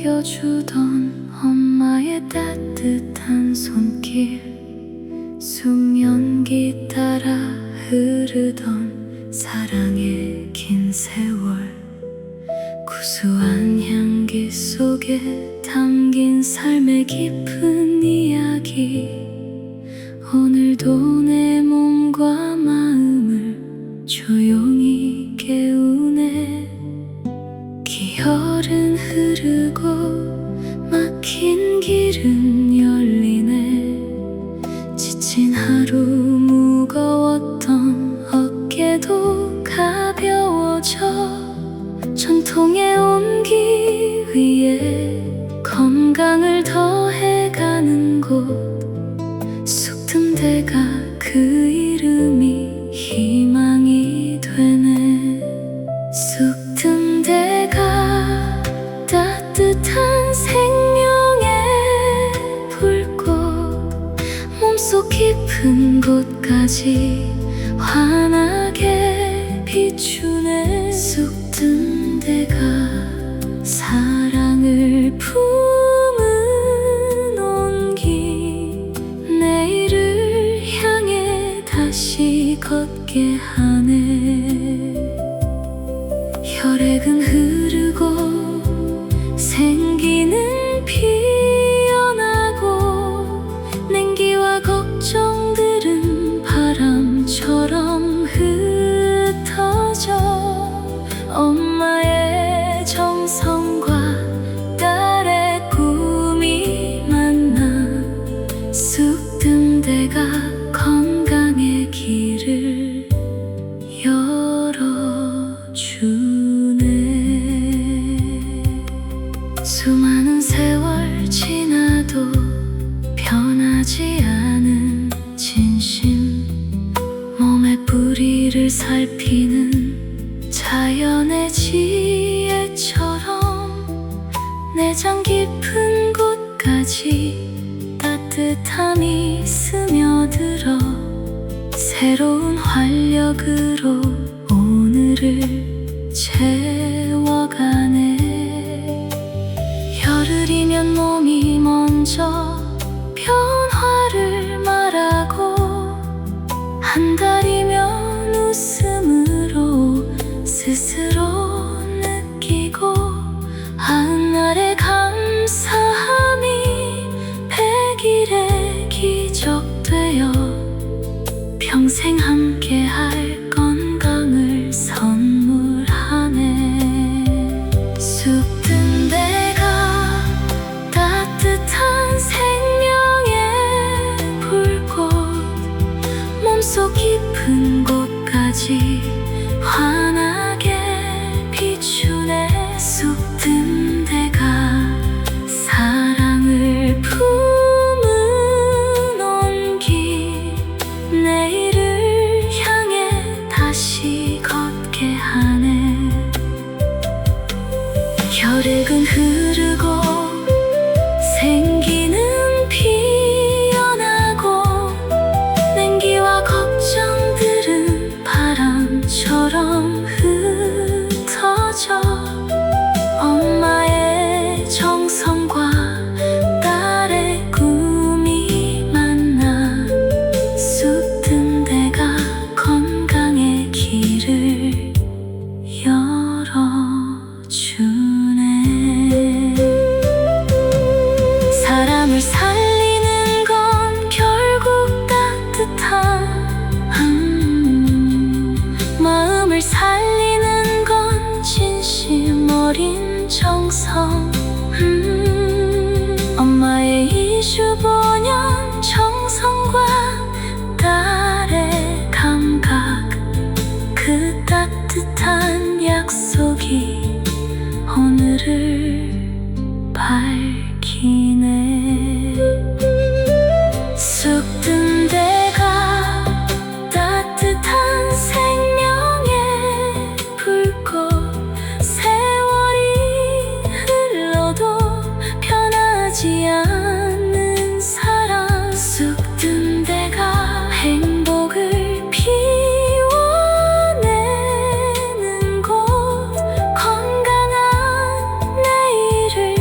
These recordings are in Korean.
안겨주던 엄마의 따뜻한 손길, 수면기 따라 흐르던 사랑의 긴 세월, 구수한 향기 속에 담긴 삶의 깊은 이야기, 오늘도 내 몸과 마음을 조용히 깨우네. 기혈은 흐르고 막힌 길은 열리네. 지친 하루 무거웠던 어깨도 가벼워져. 전통의 온기 위에 건강을 더해가는 곳, 쑥든 데가 그 이름이 희망이 되네. 쑥든 데가 따뜻한 생명의 불꽃, 몸속 깊은 곳까지 환하게 비추네. 쑥든 데가 사랑을 품은 온기, 내일을 향해 다시 걷게 하네. 혈액은 흐르고 생기는 피어나고, 냉기와 걱정들은 바람처럼 흩어져. 엄마의 정성과 딸의 꿈이 만나 쑥든 데가 건강의 길을 열어주네. 수많은 세월 지나도 변하지 않은 진심, 몸의 뿌리를 살피는 자연의 지혜처럼 내장 깊은 곳까지 따뜻함이 스며들어 새로운 활력으로 오늘을 채워가네. 열흘이면 몸이 먼저 변화를 말하고, 한 달이면 웃음으로 스스로 느끼고, 한 날의 감사함이 100일의 기적 되어 평생 함께할 건강을 선물하네. 쑥든 데가 따뜻한 생명의 불꽃, 몸속 깊은 곳까지 환하게 비추네. 쑥든 데가 사랑을 품은 온기, 내일을 향해 다시 걷게 하네. 혈액은 흐르고 생기는 피어나고, 냉기와 걱정들은 바람처럼 흩어져. 엄마의 정성과 딸의 꿈이 만나 쑥든 데가 건강의 길을 열어주네. 사람을 살리는 건 결국 따뜻한 마음을 살리는 건 진심 어린 정성. 엄마의 25년 정성과 딸의 감각, 그 따뜻한 약속이 오늘을 밝히네. 쑥든 데가 따뜻한 생명의 불꽃, 세월이 흘러도 변하지 않는 사랑. 쑥든 데가 행복을 피워내는 곳, 건강한 내일을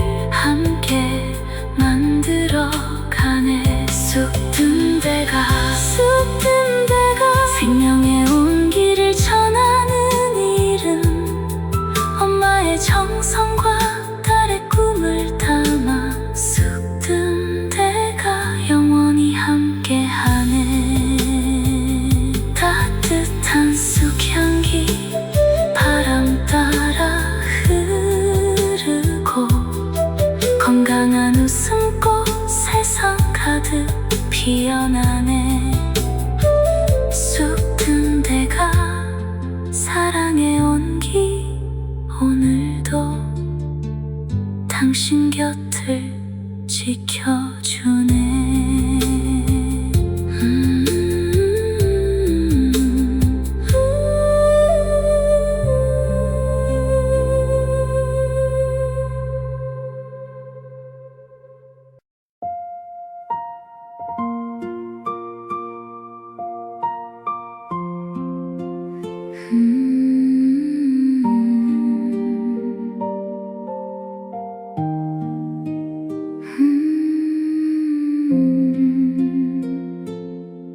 피어나네. 쑥든 데가 사랑의 온기, 오늘도 당신 곁을 지켜주네.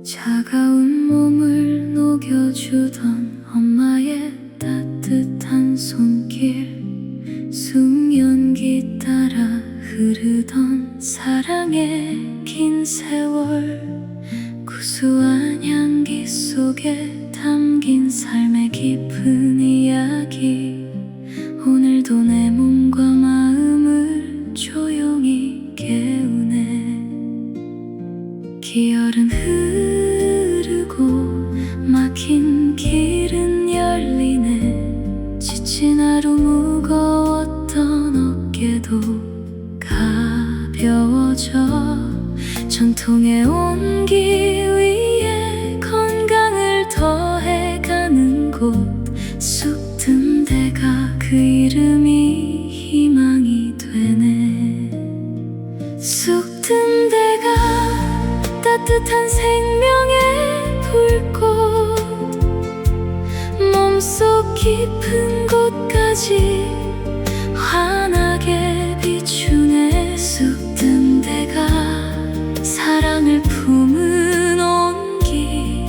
차가운 몸을 녹여주던 엄마의 따뜻한 손길, 숙연기 따라 흐르던 사랑의 긴 세월, 구수한 향기 속에 담긴 삶의 깊은 이야기, 오늘도 내 몸과 마음을 조용히 깨우네. 기어른 흐르고 막힌 길은 열리네. 지친 하루 무거웠던 어깨도 가벼워져. 전통의 온기 위에 건강을 더해가는 곳, 쑥든 데가 그 이름이 희망이 되네. 쑥든 데가 따뜻한 생명의 불꽃, 몸속 깊은 곳까지 환하게 비추네. 쑥든 데가 사랑을 품은 온기,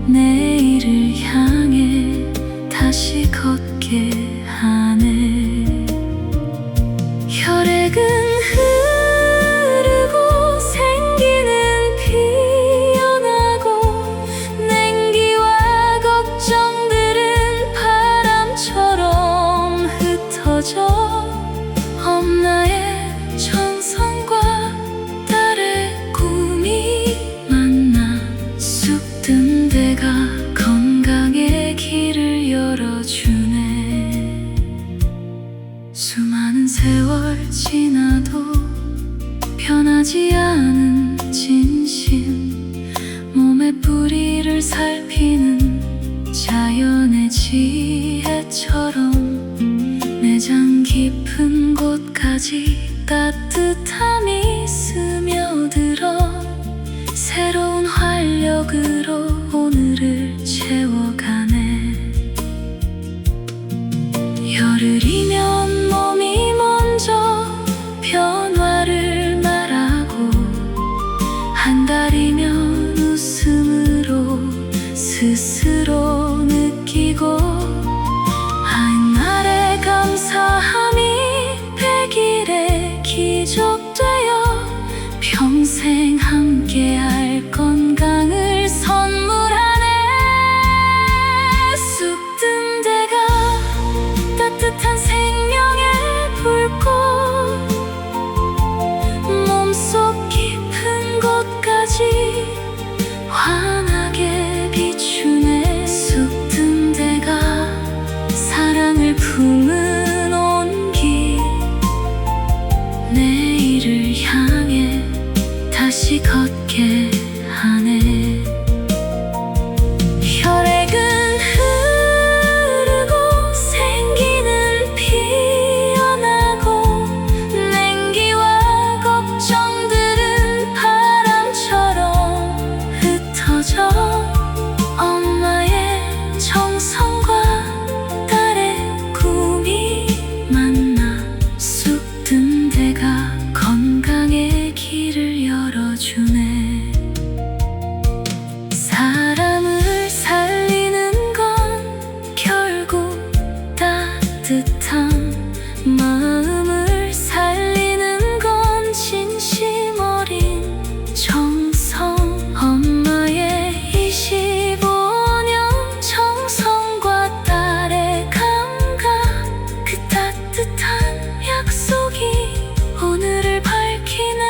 내일을 향해 다시 걷게 하네. 혈액은 흐르고 생기는 피어나고, 냉기와 걱정들은 바람처럼 흩어져. 엄마의 정성과 딸의 꿈이 만나, 쑥든 데가 건강의 길을 열어주네. 수많은 세월 지나도 변하지 않은 진심, 몸의 뿌리를 살피는 자연의 지혜처럼 내장 깊은 곳까지 따뜻함이 스며들어 새로운 활력으로 오늘을 채워가네. 열흘이면 몸이 먼저 변화를 말하고, 한 달이면 웃음으로 스스로 느끼고, 한 날의 감사함이 100일의 기적되어 평생 함께할 건강을 선물하네. 쑥든 데가 따뜻한 생명의 불꽃, 몸속 깊은 곳까지 환하게 비추네. 쑥든 데가 사랑을 품은 온기, 내일을 향해 다시 걷게 하네. 혈액은 흐르고 생기는 피어나고, 냉기와 걱정들은 바람처럼 흩어져. 엄마의 정성과 딸의 꿈이 만나, 쑥든 데가 건강의 길을 열어주네. 사람을 살리는 건 결국 따뜻함, 마음을 살리는 건 진심 어린 정성. 엄마의 25년 정성과 딸의 감각, 그 따뜻한 약속이 오늘을 밝히네.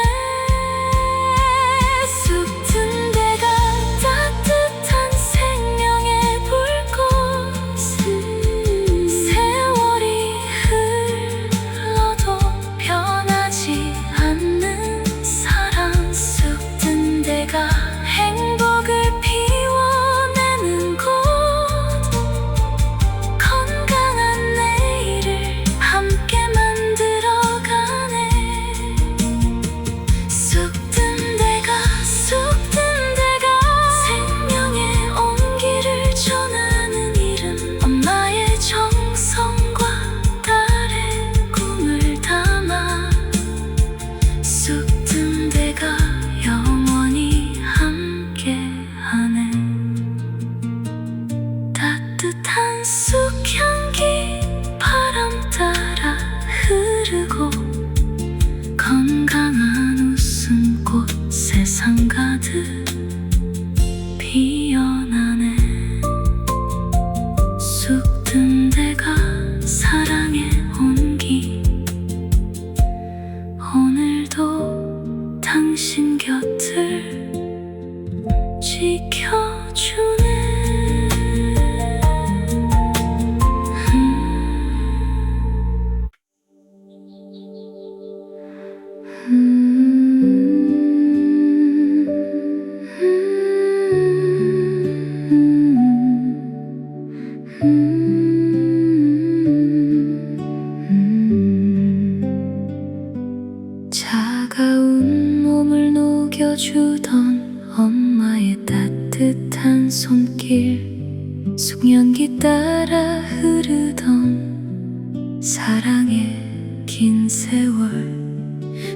사랑의 긴 세월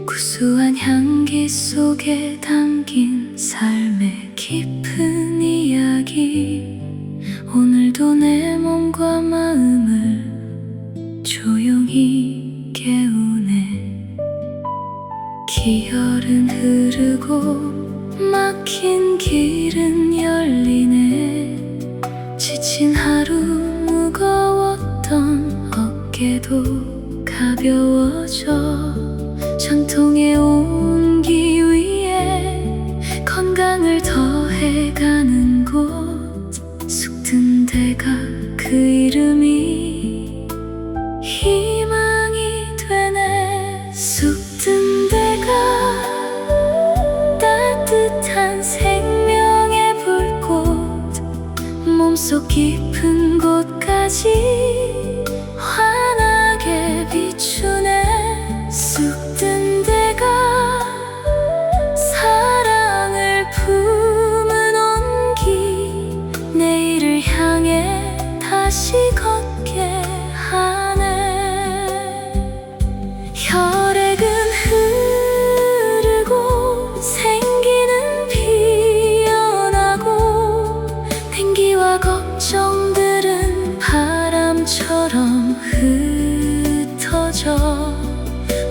구수한 향기 속에 담긴 삶의 깊은 이야기 오늘도 내 몸과 마음을 조용히 깨우네 기열은 흐르고 막힌 길은 열리네 지친 하루 무거웠던 어깨도 가벼워져 전통의 온기 위에 건강을 더해가는 곳 쑥든 데가 그 이름이 희망이 되네 쑥든 데가 따뜻한 생명의 불꽃 몸속 깊은 곳까지 환하게 비추네 쑥든 데가 사랑을 품은 온기 내일을 향해 다시 걷게 하네 혈액은 흐르고 생기는 피어나고 냉기와 걱정들은 바람처럼 흩어져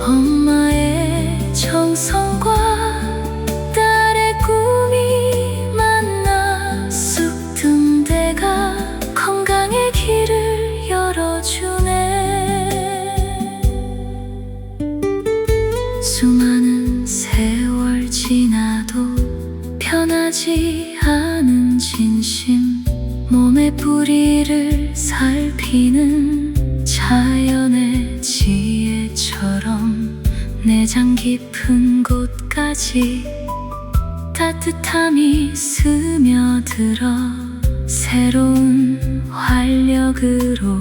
엄마의 정성과 딸의 꿈이 만나 쑥든 데가 건강의 길을 열어주네 수많은 세월 지나도 변하지 않은 진심 몸의 뿌리를 살피는 자연의 지혜처럼 내장 깊은 곳까지 따뜻함이 스며들어 새로운 활력으로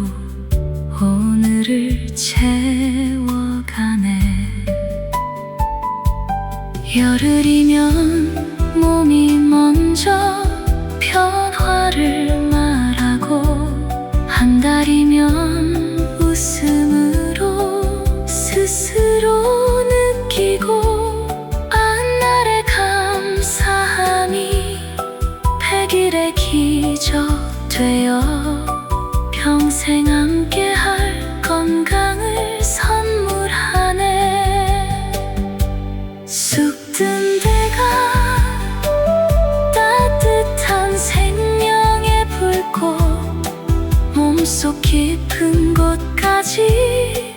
오늘을 채워가네 열흘이면 몸이 먼저 변화를 말하고 한 달이면 웃음으로 스스로 느끼고 앞날의 감사함이 100일의 기적 되어 평생 함께할 건강을 선물하네 쑥든 데가 따뜻한 생명의 불꽃 몸속 깊은 곳까지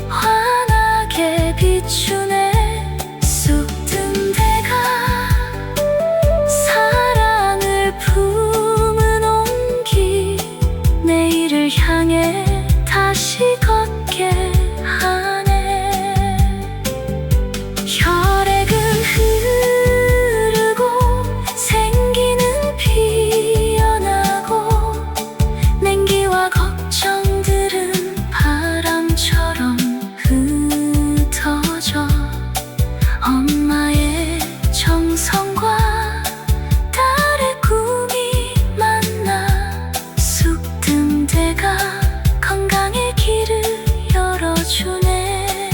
환하게 비추네 쑥든 데가 사랑을 품은 온기 내일을 향해 다시 걷게 하네 혈액은 흐르고 생기는 피어나고 냉기와 걱정들은 바람처럼 흩어져 엄마의 정성과 딸의 꿈이 만나 쑥든 데가 건강의 길을 열어주네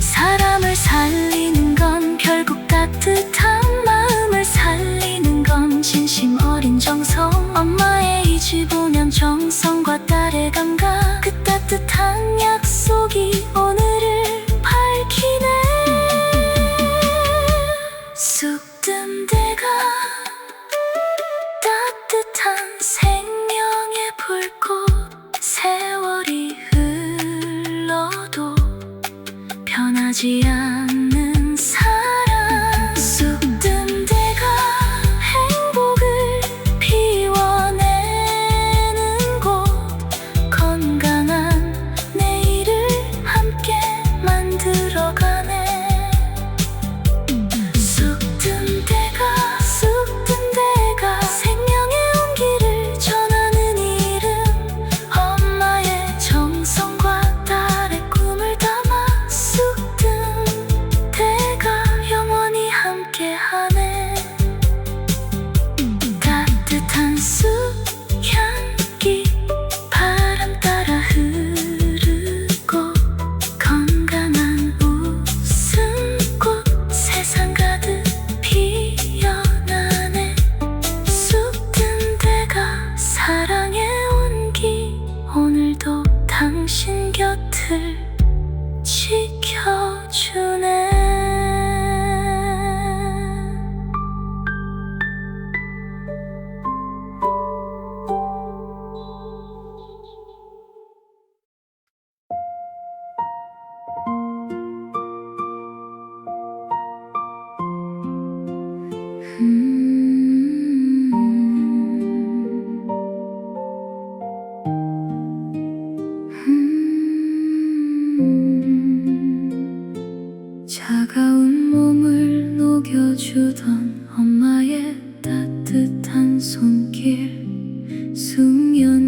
사람을 살리는 건 결국 따뜻한 마음을 살리는 건 진심 어린 정성 엄마의 25년 정성과 딸의 감각 그 따뜻한 약속이 오늘을 밝히네 쑥든 데가 따뜻한 생명의 불꽃 세월이 흘러도 변하지 않는 사랑 쑥든 데가 행복을 피워내는 곳 건강한 내일을 함께 만들어가네 쑥든 데가 생명의 온기를 전하는 이름 엄마의 정성과 딸의 꿈을 담아 쑥든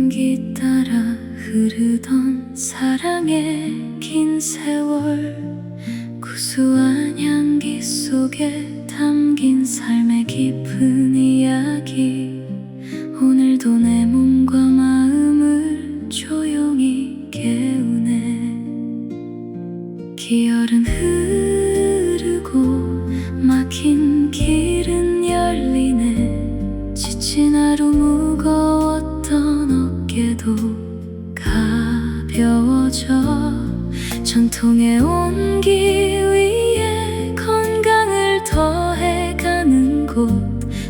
온기 따라 흐르던 사랑의 긴 세월, 구수한 향기 속에 담긴 삶의 깊은 이야기, 오늘도 내 몸과 마음을 조용히 깨우네. 기열은 흐르고 막힌 길은 열리네. 지친 하루 무거웠던 어깨도 가벼워져. 전통의 온기 위에 건강을 더해가는 곳,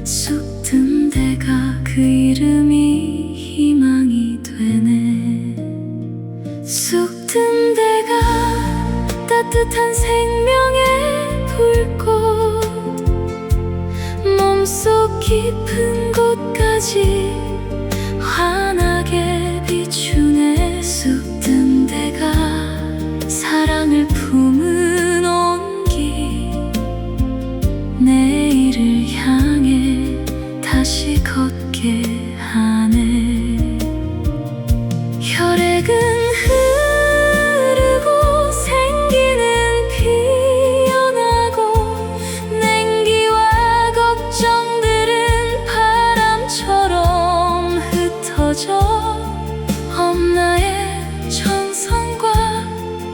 쑥 든 데가 그 이름이 희망이 되네. 쑥 든 데가 따뜻한 생명의 불꽃, 몸속 깊은 곳까지 환하게 비추네. 쑥 든 데가 사랑을 품은 온기, 내일을 향해 다시 걷게 하네. 혈액은 흐르고 생기는 피어나고, 냉기와 걱정들은 바람처럼 흩어져. 엄나의 정성과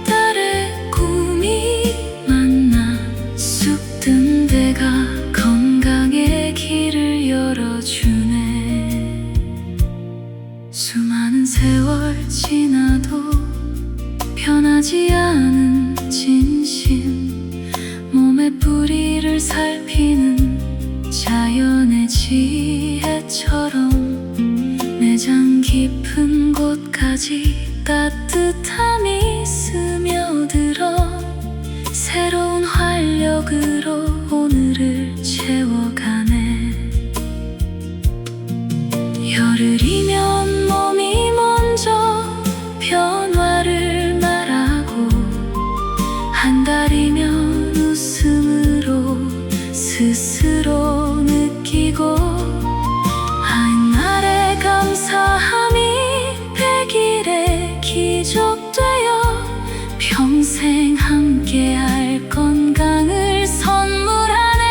딸의 꿈이 만나. 쑥 든 데가 건강의 길을 열어주네. 수많은 세월 지나도 변하지 않은 진심, 몸의 뿌리를 살피는 자연의 지혜처럼 내장 깊은 곳까지 따뜻함이 스며들어. 새로운 활력으로 오늘을 채워가네. 열흘이면 몸이 먼저 변화를 말하고, 한 달이면 웃음으로 스스로 느끼고, 한 날의 감사함이 100일의 기적 되어 평생 함께할 건강을 선물하네.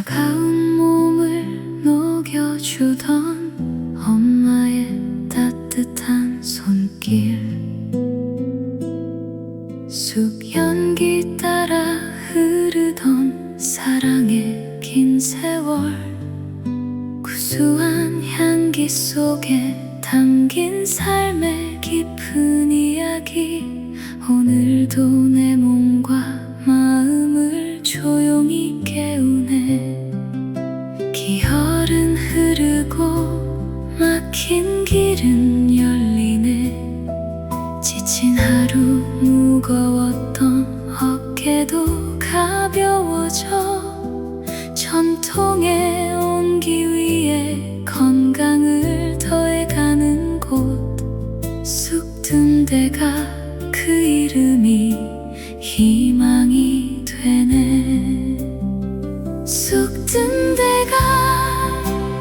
차가운 몸을 녹여주던 엄마의 따뜻한 손길, 쑥연기 따라 흐르던 사랑의 긴 세월, 구수한 향기 속에 담긴 삶의 깊은 이야기, 오늘도 내 몸과 마음을 조용히 깨우네. 기혈은 흐르고 막힌 길은 열리네. 지친 하루 무거웠던 어깨도 가벼워져. 전통의 온기 위에 건강을 더해가는 곳, 쑥든 데가 그 이름이 희망이 되네. 쑥든 데가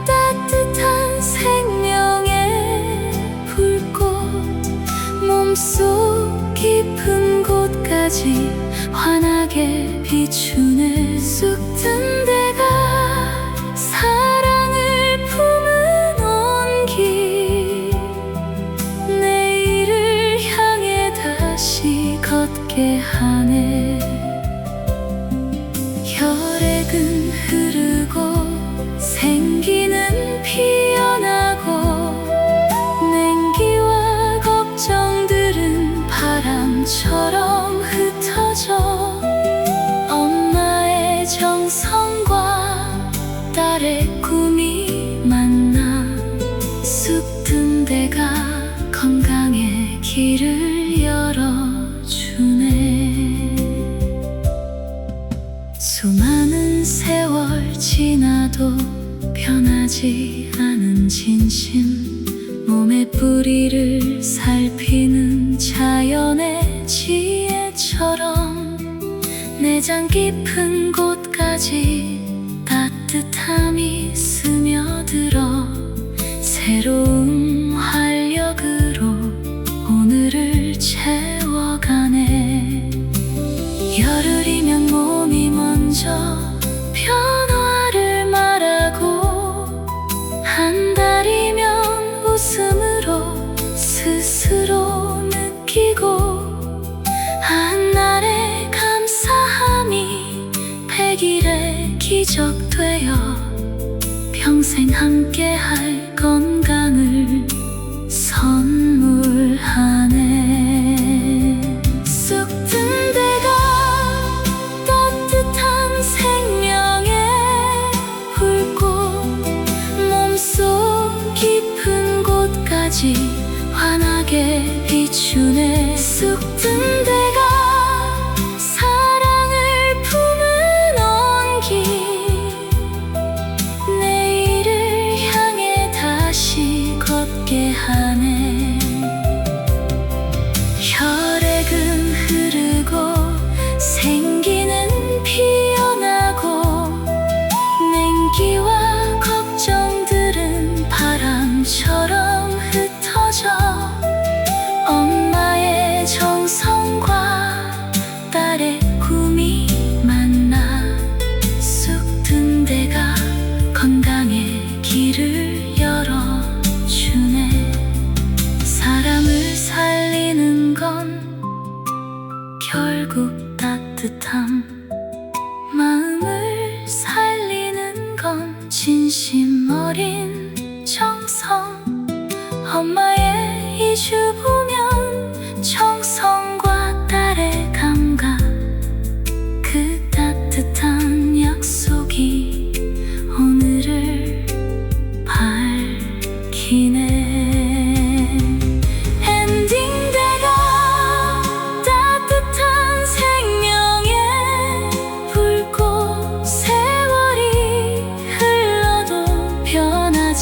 따뜻한 생명의 불꽃, 몸속 깊은 곳까지 환하게 비추네. 쑥든 데가 사랑을 품은 온기, 내일을 향해 다시 걷게 하네. 혈액은 흐르고 생기는 피어나고, 냉기와 걱정들은 바람처럼 흩어져. 엄마의 정성과 딸의 꿈이 만나, 쑥든 데가 건강의 길을 열어주네. 수많은 세월 지나도 변하지 않은 진심, 몸의 뿌리를 살피는 자연의 지혜처럼 내장 깊은 곳까지 따뜻함이 스며들어 새로운 활력으로 오늘을 채워가네. 열흘이면 몸이 먼저 변화를 말하고, 한 달이면 웃음으로 스스로 느끼고, 한날의 감사함이 100일의 기적 되어 평생 함께할 건강을 선물하네. 쑥든 데가 따뜻한 생명의 불꽃, 몸속 깊은 곳까지 환하게 비추네. 쑥든 데가 사랑을 품은 온기, 내일을 향해 다시 걷게 하네. 혈액은 흐르고 생기는 피어나고, 냉기와 걱정들은 바람처럼 흩어져. 엄마의 정성과 딸의 꿈이 만나, 쑥든 데가 건강의 길을 열어주네. 사람을 살리는 건 결국 따뜻함, 마음을 살리는 건 진심 어린 정성. 엄마의 이주 보면 정성과 딸의 감각, 그 따뜻한 약속이 오늘을 밝히네. 엔딩대가 따뜻한 생명의 불꽃, 세월이 흘러도 변하지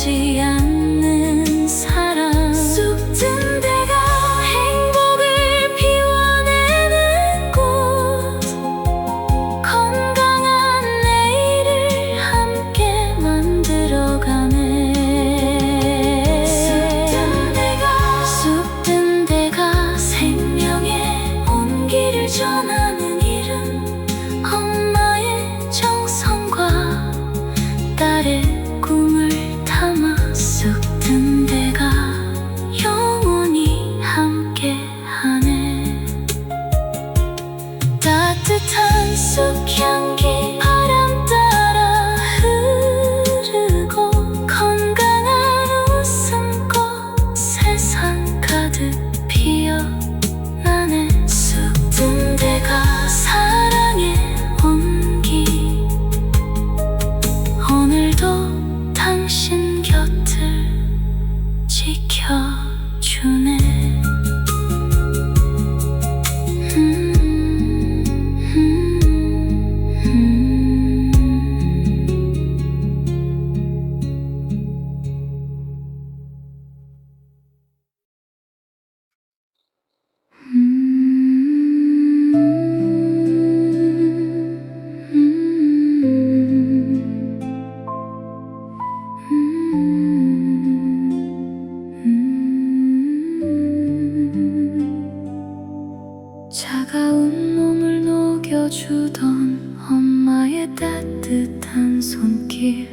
따뜻한 손길,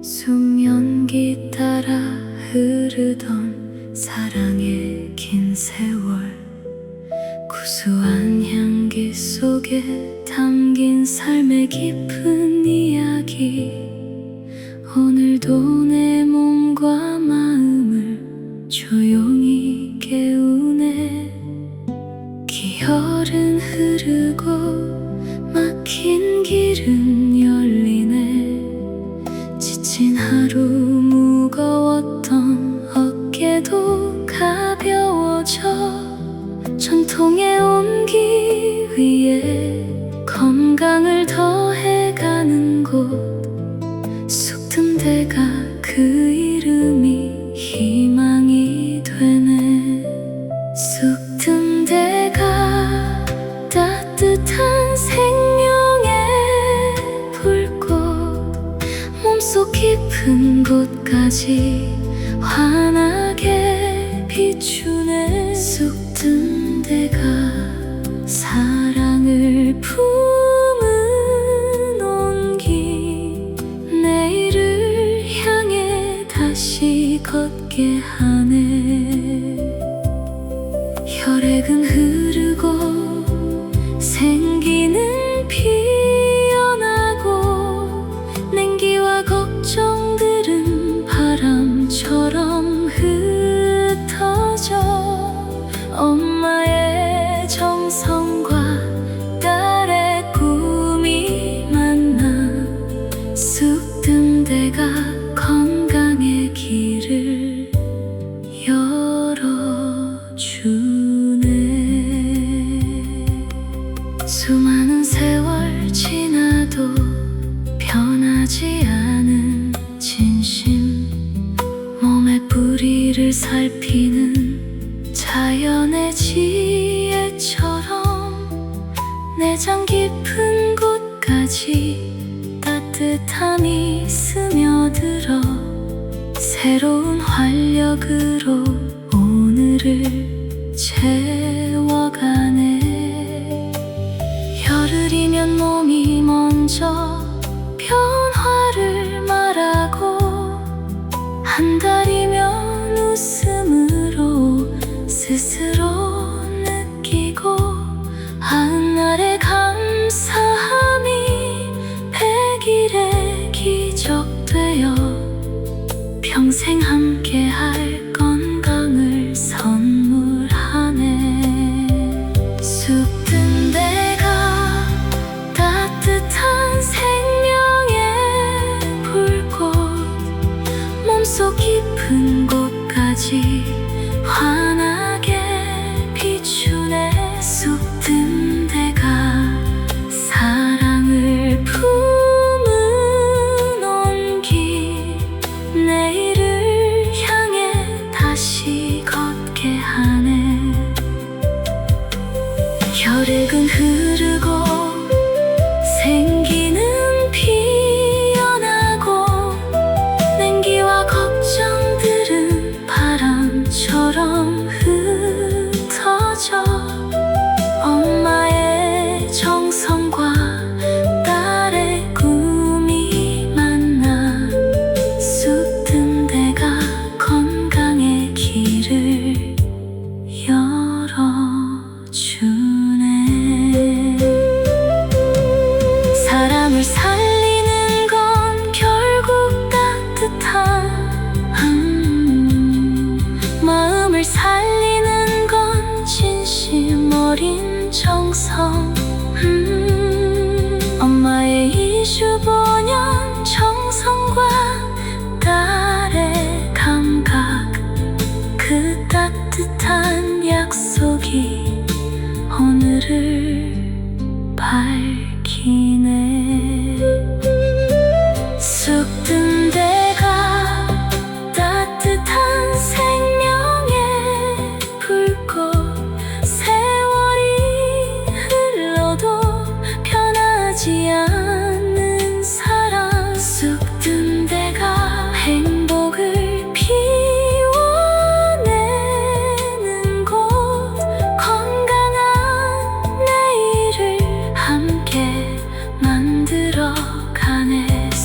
수면기 따라 흐르던 사랑의 긴 세월, 구수한 향기 속에 담긴 삶의 깊은 이야기. 오늘도 내 몸과 마음을 조용히 깨우네. 기혈은 흐르고 막힌 길은 열리네. 지친 하루 무거웠던 어깨도 가벼워져. 전통의 온기 위에 건강을 더해가는 곳, 쑥든 데가 그 이름이 희망이 되네. 쑥든 데가 따뜻한 생명의 불꽃, 몸속 깊은 곳까지 환하게 비추네. 쑥든 데가 사랑을 품은 온기, 내일을 향해 다시 걷게 하네. 혈액은 흐르고 생기는 피어나고, 냉기와 걱정들은 바람처럼 흩어져. 엄마의 정성과 딸의 꿈이 만나 쑥든 데가 건강의 길을 열어주네. 수많은 세월 지나도 변하지 않은 진심, 몸의 뿌리를 살피는 자연의 지혜처럼 내장 깊은 곳까지 따뜻함이 스며들어 새로운 활력으로 오늘을 채워가네. 열흘이면 몸이 먼저 변화를 말하고, 한 달이면 웃음으로 스스로 느끼고, 90날의 감사함이 100일의 기적되어 평생 함께할 건강을 선물하네. 쑥든 데가 따뜻한 생명의 불꽃, 몸속 깊은 곳까지 환하게 비추네. 쑥든 데가 사랑을 품은 온기, 내일을 향해 다시 걷게 하네. 혈액은 흐르고 생기는 피어나고, 냉기와 걱정들은 바람처럼 흩어져. 엄마의 정성과 딸의 꿈이 만나 쑥든 데가 건강의 길을 열어주네. 사람을 살리는 건 결국 따뜻한 마음을 살리는 건 진심 어린 정성. 엄마의 25년 정성과 딸의 감각, 그 따뜻한 약속이 오늘을 밝히네. 쑥든 데가 따뜻한 생명의 불꽃, 세월이 흘러도 변하지 않는 사랑. 쑥든 데가 행복을 피워내는 곳, 건강한 내일을 함께 만들어 가.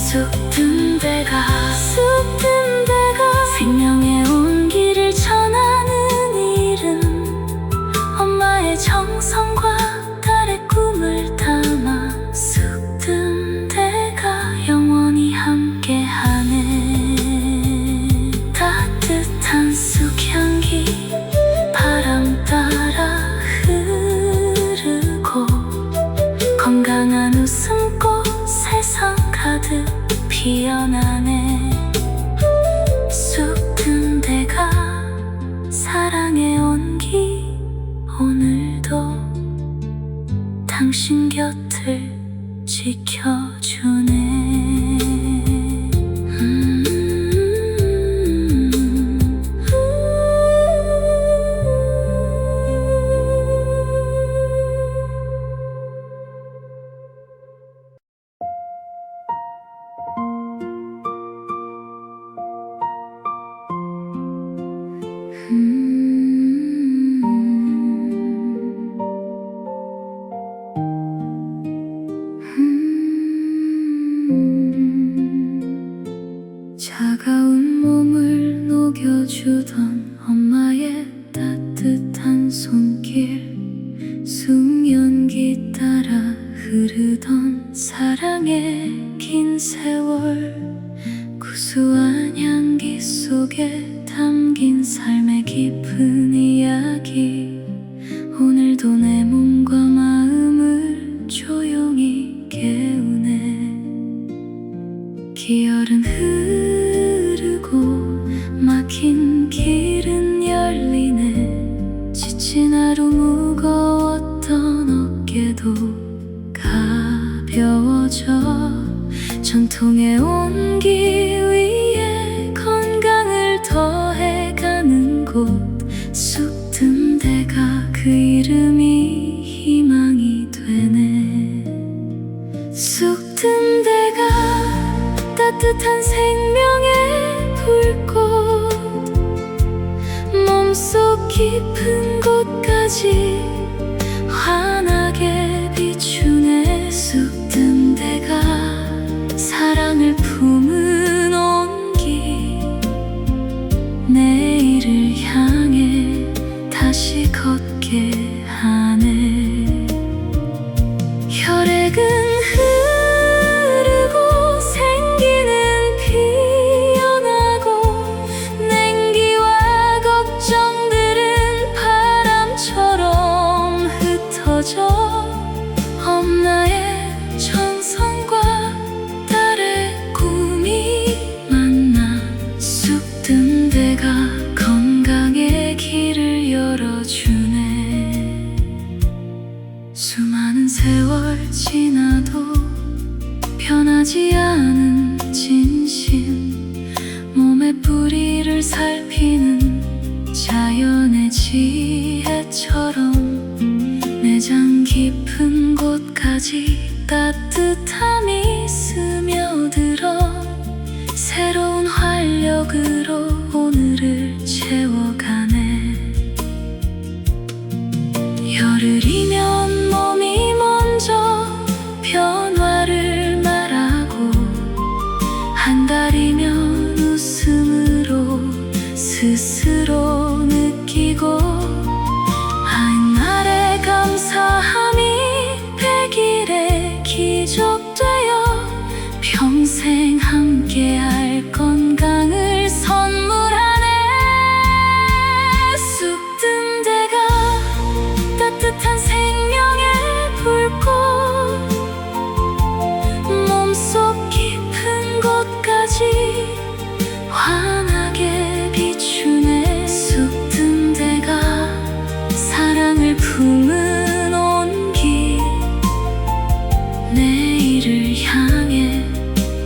쑥든 데가 생명의 온기를 전하는 이름, 엄마의 정성과 딸의 꿈을 담아 쑥든 데가 영원히 함께하네. 따뜻한 쑥향기 바람 따라 흐르고, 건강한 웃음꽃 세상 가득 피어나네. 쑥든 데가 사랑의 온기, 오늘도 당신 곁을 지켜주네. 차가운 몸을 녹여주던 엄마의 따뜻한 손길, 쑥연기 따라 흐르던 사랑의 긴 세월, 구수한 향기 속에 담긴 삶의 깊은 이야기, 오늘도 내 몸과 마음을 조용히 깨우네. 기어른 흐르고 막힌 길은 열리네. 지친 하루 무거웠던 어깨도 가벼워져. 전통의 온기 위에 건강을 더해가는 곳, 쑥든 데가 그 이름이 희망이 되네. 쑥든 데가 따뜻한 생명의 불꽃, 몸속 깊은 곳까지 환하게 비추네. 쑥든 데가 사랑을 품은 온기, 내일을 향해 다시 걷게 하네. 혈액은 흐르고 생기는 피어나고, 냉기와 걱정들은 바람처럼 흩어져. 엄마의 정성과 딸의 꿈이 만나, 쑥든 데가 건강의 길을 열어주네. 수많은 세월 지나도 변하지 않은 진심, 몸의 뿌리를 살피는 자연의 지혜처럼 내장 깊은 곳까지 따뜻함이 스며들어 새로운 활력으로 오늘을 채워가네. 열흘이면 몸이 먼저 변화를 말하고, 한 달이면 웃음으로 스스로 느끼고, 한 날의 감사함이 100일의 기적 되어 평생 함께할 건강을 선물하네. 쑥든 데가 따뜻한 생명의 불꽃, 몸속 깊은 곳까지 환하게 비추네. 쑥든 데가 사랑을 품은 온기, 내일을 향해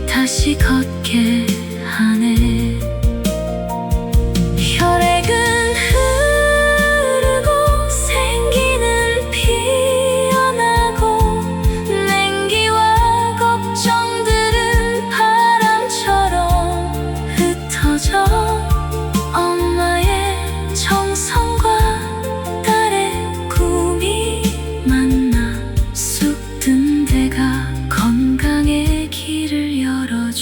다시 걷게 하네. 혈액은 흐르고 생기는 피어나고, 냉기와 걱정들은 바람처럼 흩어져. 엄마의 정성과 딸의 꿈이 만나, 쑥든 데가 건강의 길을 열어줘.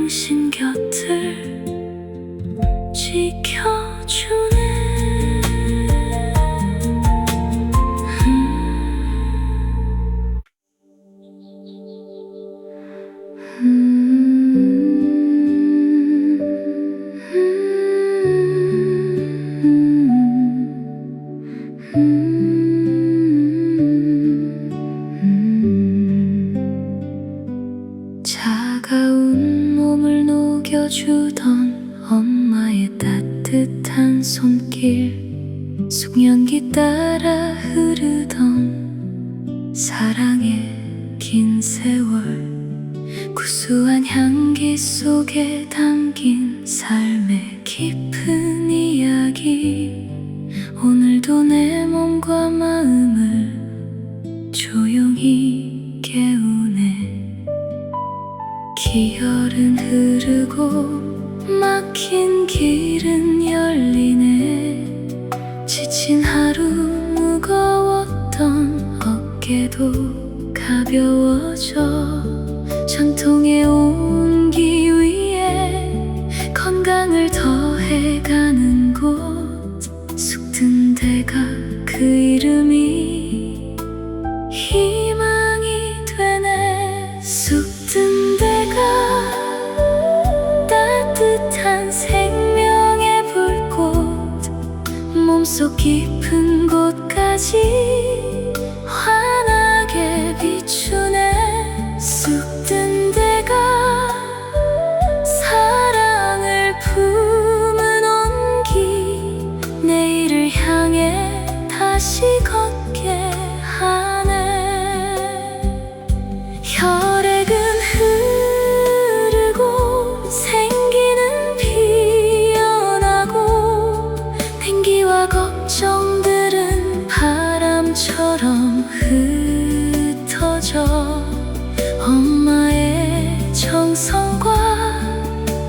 당신 곁을 지켜주네. 차가운 몸을 녹여주던 엄마의 따뜻한 손길, 숙련기 따라 흐르던 사랑의 긴 세월, 구수한 향기 속에 담긴 삶의 깊은 이야기, 오늘도 내 몸과 마음을 조용히 깨우네. 기열은 흐르고 막힌 길은 열리네. 지친 하루 무거웠던 어깨도 가벼워져. 전통의 온기 위에 건강을 더해가는 곳, 숙든 데가 그 이름이 희망이 되네. 숙든 데가 따뜻한 생명의 불꽃, 몸속 깊은 곳까지 환하게 비추네. 숙든 데가 사랑을 품은 온기, 내일을 향해 다시 걷게 하네. 혈액은 흐르고 생기는 피어나고, 냉기와 걱정들은 바람처럼 흩어져. 엄마의 정성과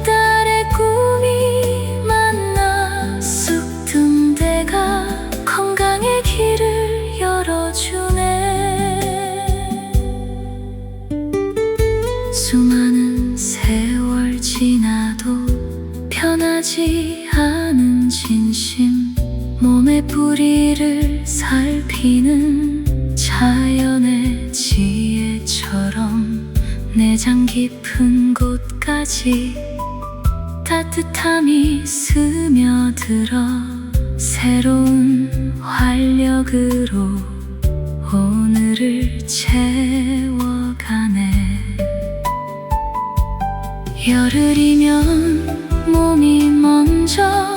딸의 꿈이 만나, 숙든 데가 건강의 길을 열어주네. 수많은 세월 지나도 변하지 않은 진심, 몸의 뿌리를 살피는 자연의 지혜처럼 내장 깊은 곳까지 따뜻함이 스며들어 새로운 활력으로 오늘을 채워가네. 열흘이면 몸이 먼저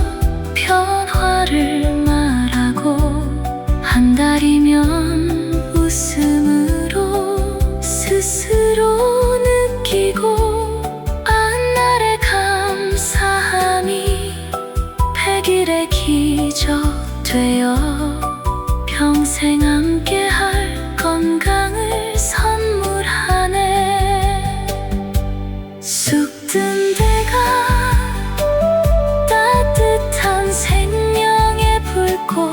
변화를 말하고, 한 달이면 웃음으로 스스로 느끼고, 100날의 감사함이 100일의 기적 되어 평생 함께할 건강을 선물하네. 숙든 데가 따뜻한 생명의 불꽃,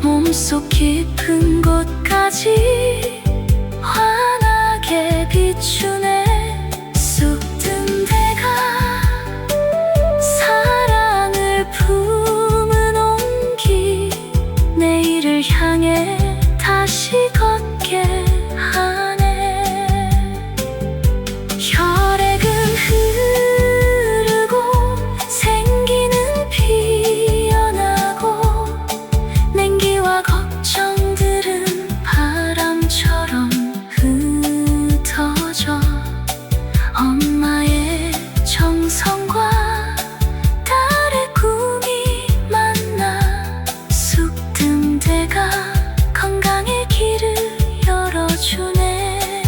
몸속 깊은 곳까지 환하게 비추네. 숙든 데가 사랑을 품은 온기, 내일을 향해 다시 걷게 하네. 혈액은 흐르고 생기는 피어나고, 냉기와 걱정들은 바람처럼 흩어져. 엄마의 정성과 딸의 꿈이 만나, 숙든 데가 건강의 길을 열어주네.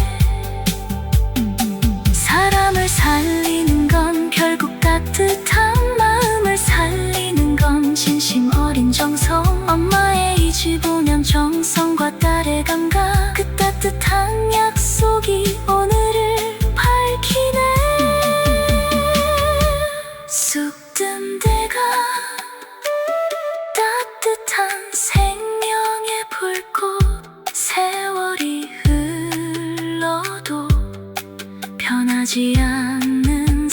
사람을 살리는 건 결국 따뜻한 마음을 살리는 건 진심 어린 정성. 엄마의 이지부명 정성과 딸의 감각, 그 따뜻한 약속이 오늘을 밝히네. 숙든 데가 따뜻한 생명의 불꽃, 세월이 흘러도 변하지 않는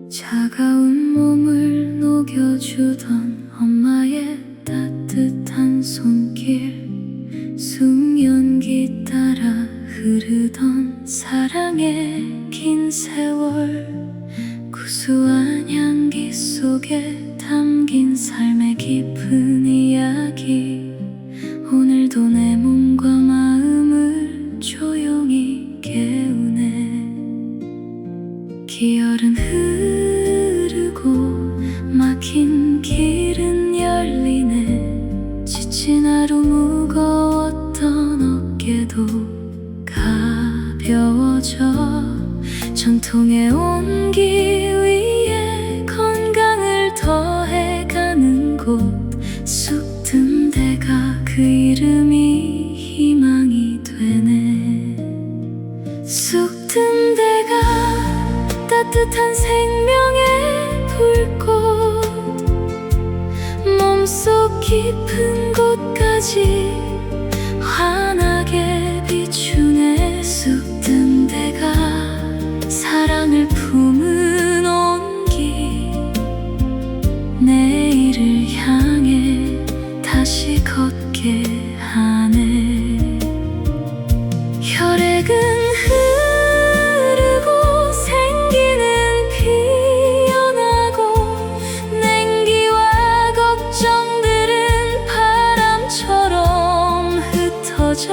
차가운 몸을 녹여주던 엄마의 따뜻한 손길, 숙연기 따라 흐르던 사랑의 긴 세월, 구수한 향기 속에 담긴 삶의 깊은 이야기, 오늘도 내 몸과 마음을 조용히 깨우네. 기열은 흐르고 막힌 길은 열리네. 지친 하루 무거웠던 어깨도 가벼워져. 전통의 온기 위에 건강을 더해가는 곳, 쑥든 데가 그 이름이 희망이 되네. 쑥든 데가 따뜻한 생명의 불꽃, 몸속 깊은 곳까지 환하게 비추네. 쑥든 데가 사랑을 품은 온기, 내일을 향해 다시 걷게 하네. 혈액은 흐르고 생기는 피어나고, 냉기와 걱정들은 바람처럼 흩어져.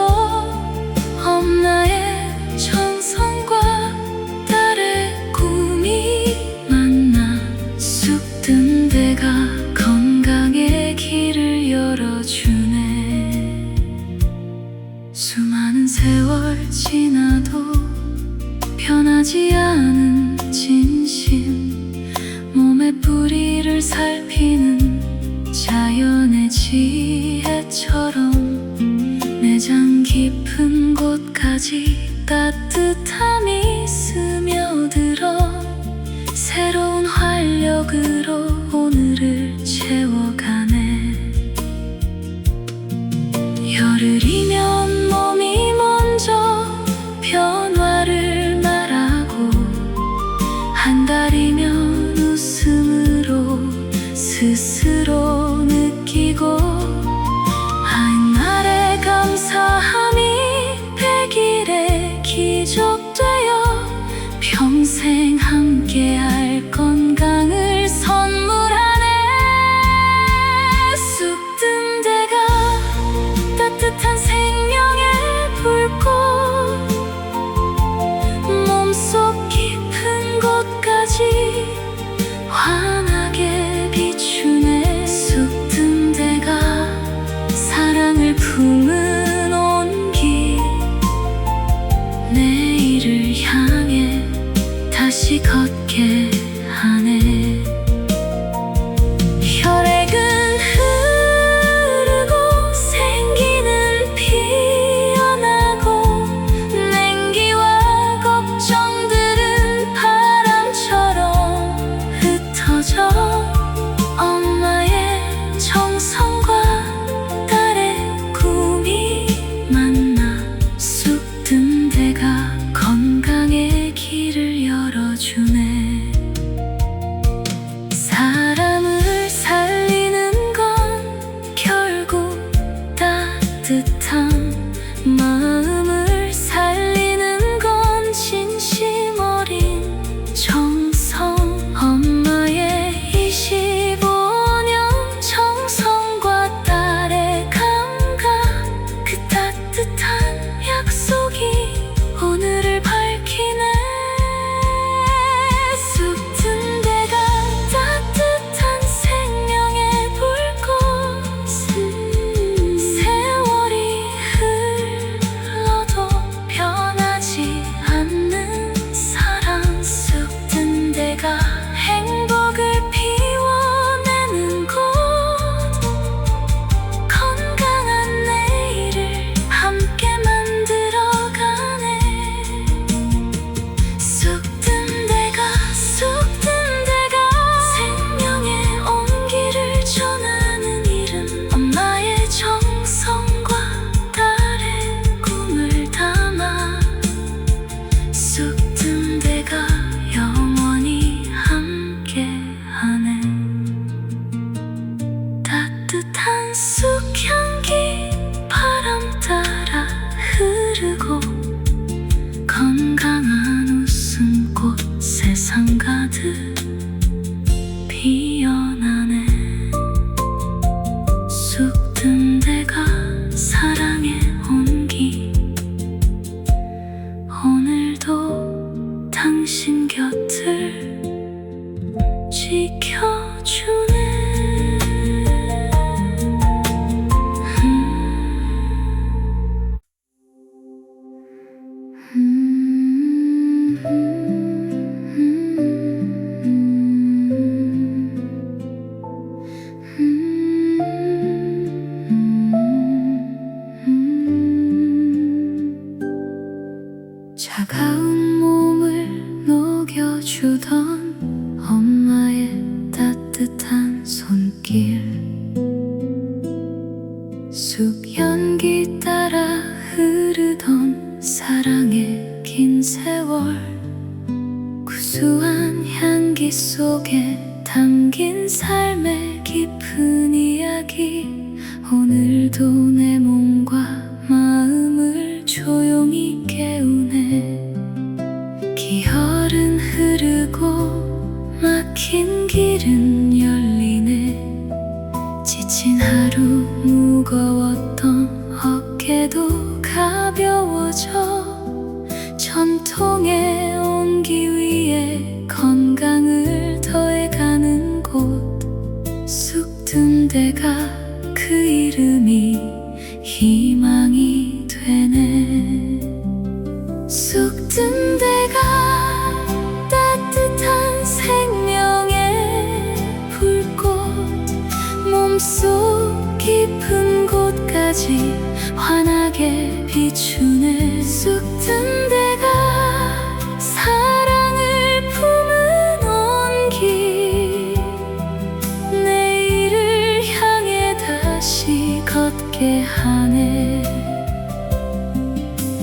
엄마의 정성과 딸의 꿈이 만나, 쑥든 데가 건강의 길을 열어주네. 수많은 세월 지나도 변하지 않은 진심, 몸의 뿌리를 살피는 자연의 지혜처럼 내장 깊은 곳까지 따뜻함이 스며들어 새로운 활력으로 오늘을 채워가네. 열흘이면 몸이 먼저 변화를 말하고, 한 달이면 웃음으로 스스로 느끼고, 한 날의 감사함이 100일의 기적 되어 평생 함께할 건강을 선물하네. 쑥든 데가 따뜻한 생명의 불꽃, 몸속 깊은 곳까지 가득 피어나네. 쑥 든 데가 사랑의 온기. 오늘도 당신 곁을 지켜주네. 차가운 몸을 녹여주던 엄마의 따뜻한 손길. 숲 연기 따라 흐르던 사랑의 긴 세월. 구수한 향기 속에 담긴 삶의 깊은 이야기. 오늘도 내 몸과 마음을 조용히 깨우네. 기혈은 흐르고 막힌 길은 열리네. 지친 하루 무거웠던 어깨도 가벼워져. 전통의 온기 위에 건강을 더해가는 곳. 쑥 든 데가 그 이름이 희망이 되네. 쑥 든 데가 따뜻한 생명의 불꽃. 몸속 깊은 곳까지 환하게 비추네. 쑥 든 데가 사랑을 품은 온기. 내일을 향해 다시 걷게 하네.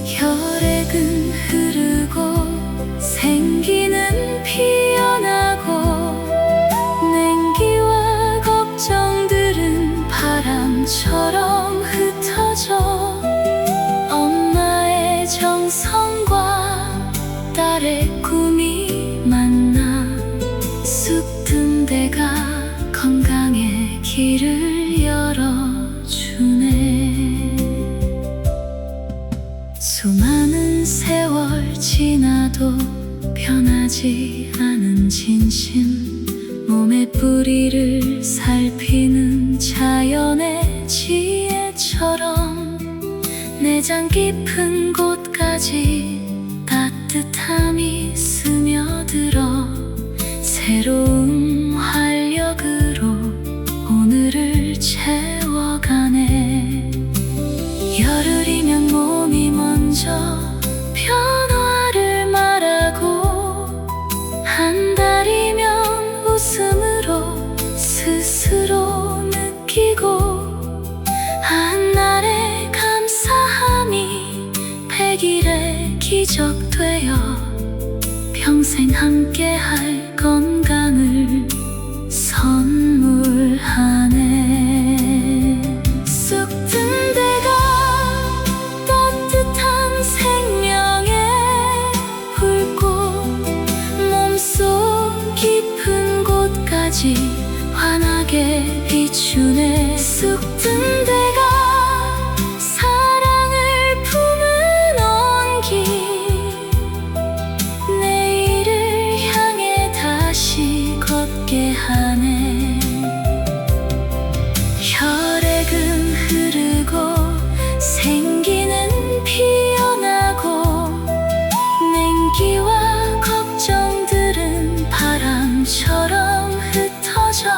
혈액은 흐르고 생기는 피어나고. 냉기와 걱정들은 바람처럼 흩어져. 엄마의 정성과 딸의 꿈이 만나. 쑥 든 데가 건강의 길을 열어주네. 수많은 세월 지나도 변하지 않은 진심. 몸의 뿌리를 살피는 자연의 지혜처럼. 내장 깊은 곳까지 따뜻함이 스며들어. 새로운 활력으로 오늘을 채워가네. 열흘이면 몸이 먼저 변화를 말하고. 한 달이면 웃음으로 스스로 느끼고. 한날의 감사함이 100일의 기적 되어 평생 함께할 건강을 선물하네. 쑥 든 데가 따뜻한 생명의 불꽃. 몸속 깊은 곳까지 환하게 비추네. 쑥 든 데가 사랑을 품은 온기. 내일을 향해 다시 걷게 하네. 혈액은 흐르고 생기는 피어나고. 냉기와 걱정들은 바람처럼 흩어져.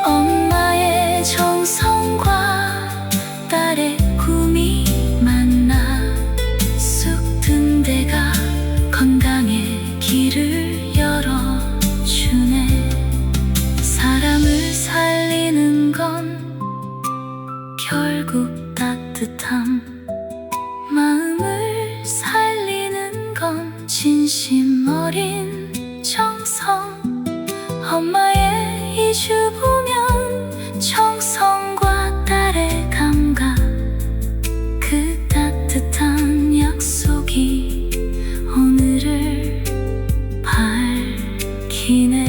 엄마의 정성과 딸의 꿈이 만나. 쑥 든 데가 건강의 길을 열어주네. 사람을 살리는 건 결국 따뜻함. 마음을 살리는 건 진심 어린 정성. 엄마의 이주 보면 정성과 딸의 감각. 그 따뜻한 약속이 오늘을 밝혀주네. 피네